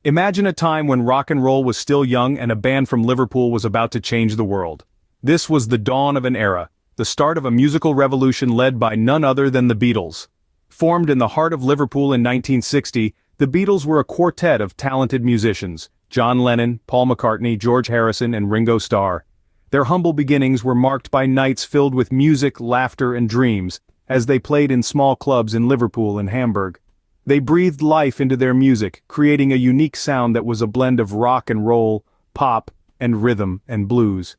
Imagine a time when rock and roll was still young and a band from Liverpool was about to change the world. This was the dawn of an era, the start of a musical revolution led by none other than the Beatles. Formed in the heart of Liverpool in 1960, the Beatles were a quartet of talented musicians: John Lennon, Paul McCartney, George Harrison, and Ringo Starr. Their humble beginnings were marked by nights filled with music, laughter, and dreams, as they played in small clubs in Liverpool and Hamburg. They breathed life into their music, creating a unique sound that was a blend of rock and roll, pop, and rhythm and blues.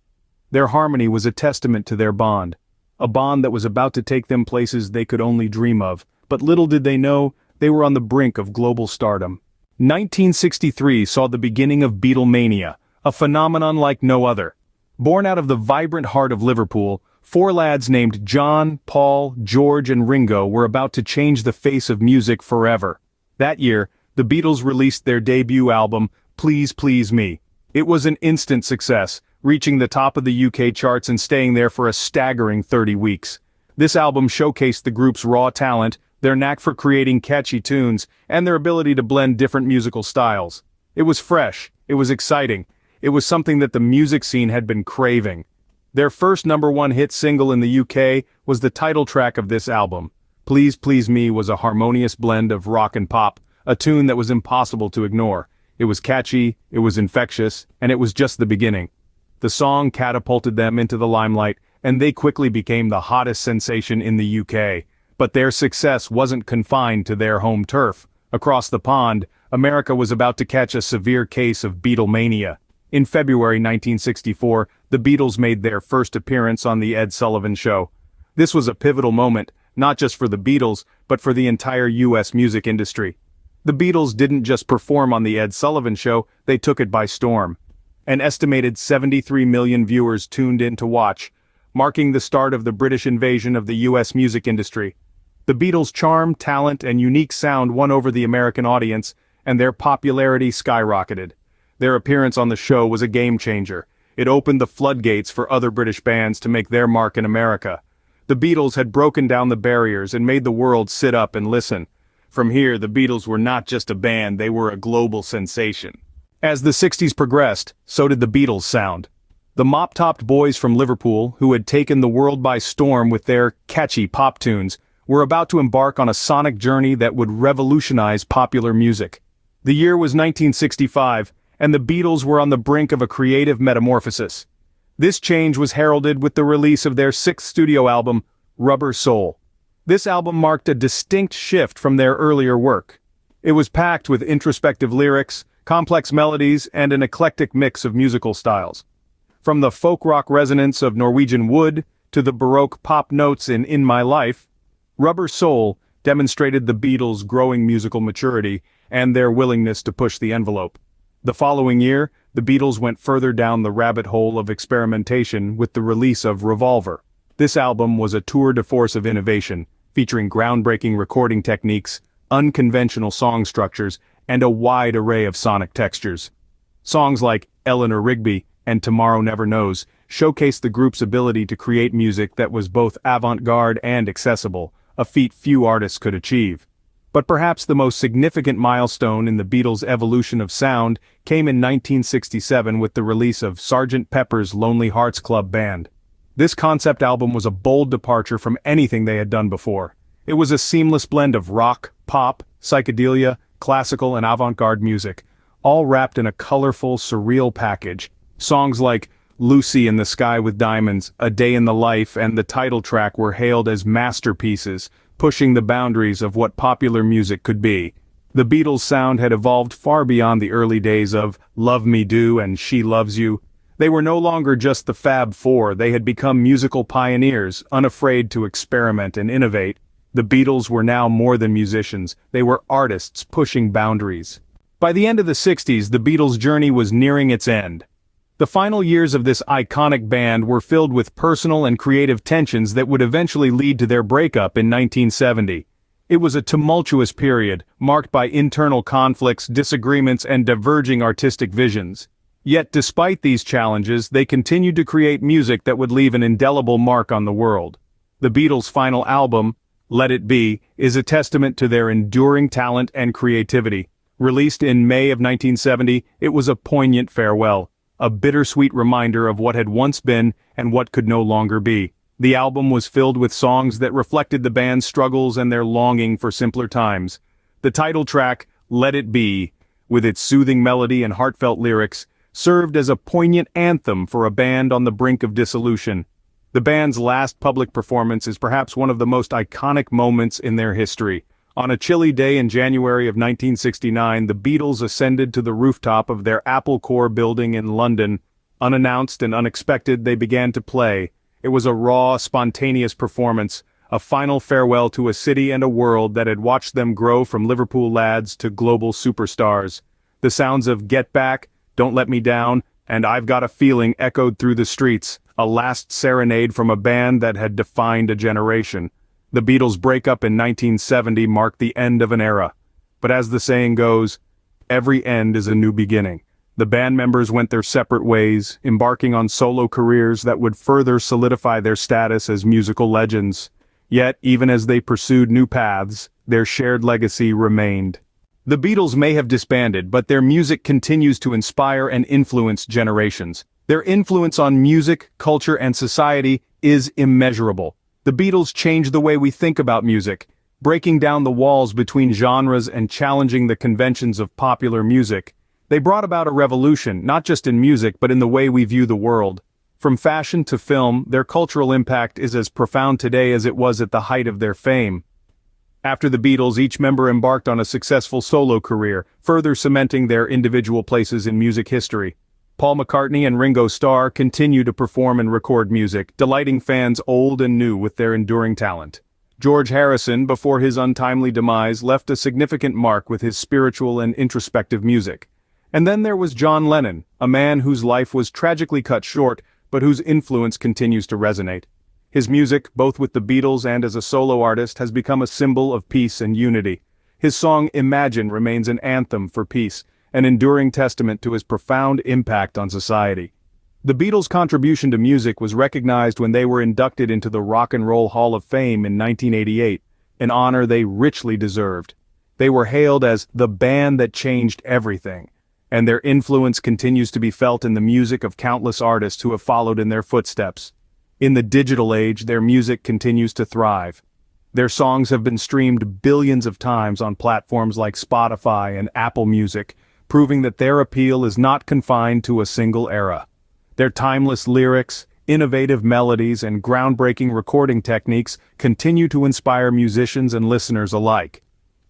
Their harmony was a testament to their bond, a bond that was about to take them places they could only dream of, but little did they know, they were on the brink of global stardom. 1963 saw the beginning of Beatlemania, a phenomenon like no other. Born out of the vibrant heart of Liverpool, four lads named John, Paul, George, and Ringo were about to change the face of music forever. That year, the Beatles released their debut album, Please Please Me. It was an instant success, reaching the top of the UK charts and staying there for a staggering 30 weeks. This album showcased the group's raw talent, their knack for creating catchy tunes, and their ability to blend different musical styles. It was fresh, it was exciting, it was something that the music scene had been craving. Their first #1 hit single in the UK was the title track of this album. Please Please Me was a harmonious blend of rock and pop, a tune that was impossible to ignore. It was catchy, it was infectious, and it was just the beginning. The song catapulted them into the limelight, and they quickly became the hottest sensation in the UK. But their success wasn't confined to their home turf. Across the pond, America was about to catch a severe case of Beatlemania. In February 1964, the Beatles made their first appearance on The Ed Sullivan Show. This was a pivotal moment, not just for the Beatles, but for the entire US music industry. The Beatles didn't just perform on The Ed Sullivan Show, they took it by storm. An estimated 73 million viewers tuned in to watch, marking the start of the British invasion of the US music industry. The Beatles' charm, talent, and unique sound won over the American audience, and their popularity skyrocketed. Their appearance on the show was a game-changer. It opened the floodgates for other British bands to make their mark in America. The Beatles had broken down the barriers and made the world sit up and listen. From here, the Beatles were not just a band, they were a global sensation. As the 60s progressed, so did the Beatles' sound. The mop-topped boys from Liverpool, who had taken the world by storm with their catchy pop tunes, were about to embark on a sonic journey that would revolutionize popular music. The year was 1965, and the Beatles were on the brink of a creative metamorphosis. This change was heralded with the release of their sixth studio album, Rubber Soul. This album marked a distinct shift from their earlier work. It was packed with introspective lyrics, complex melodies, and an eclectic mix of musical styles. From the folk rock resonance of Norwegian Wood to the Baroque pop notes in My Life, Rubber Soul demonstrated the Beatles' growing musical maturity and their willingness to push the envelope. The following year, the Beatles went further down the rabbit hole of experimentation with the release of Revolver. This album was a tour de force of innovation, featuring groundbreaking recording techniques, unconventional song structures, and a wide array of sonic textures. Songs like Eleanor Rigby and Tomorrow Never Knows showcased the group's ability to create music that was both avant-garde and accessible, a feat few artists could achieve. But perhaps the most significant milestone in the Beatles' evolution of sound came in 1967 with the release of Sgt. Pepper's Lonely Hearts Club Band. This concept album was a bold departure from anything they had done before. It was a seamless blend of rock, pop, psychedelia, classical, and avant-garde music, all wrapped in a colorful, surreal package. Songs like Lucy in the Sky with Diamonds, A Day in the Life, and the title track were hailed as masterpieces, pushing the boundaries of what popular music could be. The Beatles' sound had evolved far beyond the early days of Love Me Do and She Loves You. They were no longer just the Fab Four, they had become musical pioneers, unafraid to experiment and innovate. The Beatles were now more than musicians, they were artists pushing boundaries. By the end of the 60s, the Beatles' journey was nearing its end. The final years of this iconic band were filled with personal and creative tensions that would eventually lead to their breakup in 1970. It was a tumultuous period, marked by internal conflicts, disagreements, and diverging artistic visions. Yet despite these challenges, they continued to create music that would leave an indelible mark on the world. The Beatles' final album, Let It Be, is a testament to their enduring talent and creativity. Released in May of 1970, it was a poignant farewell, a bittersweet reminder of what had once been and what could no longer be. The album was filled with songs that reflected the band's struggles and their longing for simpler times. The title track, Let It Be, with its soothing melody and heartfelt lyrics, served as a poignant anthem for a band on the brink of dissolution. The band's last public performance is perhaps one of the most iconic moments in their history. On a chilly day in January of 1969, the Beatles ascended to the rooftop of their Apple Corps building in London. Unannounced and unexpected, they began to play. It was a raw, spontaneous performance, a final farewell to a city and a world that had watched them grow from Liverpool lads to global superstars. The sounds of Get Back, Don't Let Me Down, and I've Got a Feeling echoed through the streets, a last serenade from a band that had defined a generation. The Beatles' breakup in 1970 marked the end of an era. But as the saying goes, every end is a new beginning. The band members went their separate ways, embarking on solo careers that would further solidify their status as musical legends. Yet, even as they pursued new paths, their shared legacy remained. The Beatles may have disbanded, but their music continues to inspire and influence generations. Their influence on music, culture, and society is immeasurable. The Beatles changed the way we think about music, breaking down the walls between genres and challenging the conventions of popular music. They brought about a revolution, not just in music but in the way we view the world. From fashion to film, their cultural impact is as profound today as it was at the height of their fame. After the Beatles, each member embarked on a successful solo career, further cementing their individual places in music history. Paul McCartney and Ringo Starr continue to perform and record music, delighting fans old and new with their enduring talent. George Harrison, before his untimely demise, left a significant mark with his spiritual and introspective music. And then there was John Lennon, a man whose life was tragically cut short, but whose influence continues to resonate. His music, both with the Beatles and as a solo artist, has become a symbol of peace and unity. His song Imagine remains an anthem for peace, an enduring testament to his profound impact on society. The Beatles' contribution to music was recognized when they were inducted into the Rock and Roll Hall of Fame in 1988, an honor they richly deserved. They were hailed as the band that changed everything, and their influence continues to be felt in the music of countless artists who have followed in their footsteps. In the digital age, their music continues to thrive. Their songs have been streamed billions of times on platforms like Spotify and Apple Music, proving that their appeal is not confined to a single era. Their timeless lyrics, innovative melodies, and groundbreaking recording techniques continue to inspire musicians and listeners alike.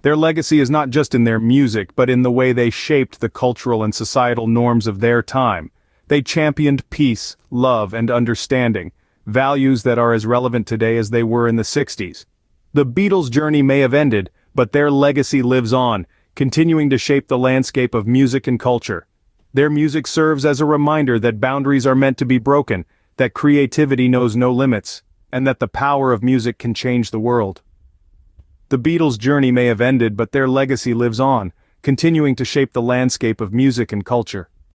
Their legacy is not just in their music but in the way they shaped the cultural and societal norms of their time. They championed peace, love, and understanding, values that are as relevant today as they were in the 60s. The Beatles' journey may have ended, but their legacy lives on, continuing to shape the landscape of music and culture. Their music serves as a reminder that boundaries are meant to be broken, that creativity knows no limits, and that the power of music can change the world. The Beatles' journey may have ended, but their legacy lives on, continuing to shape the landscape of music and culture.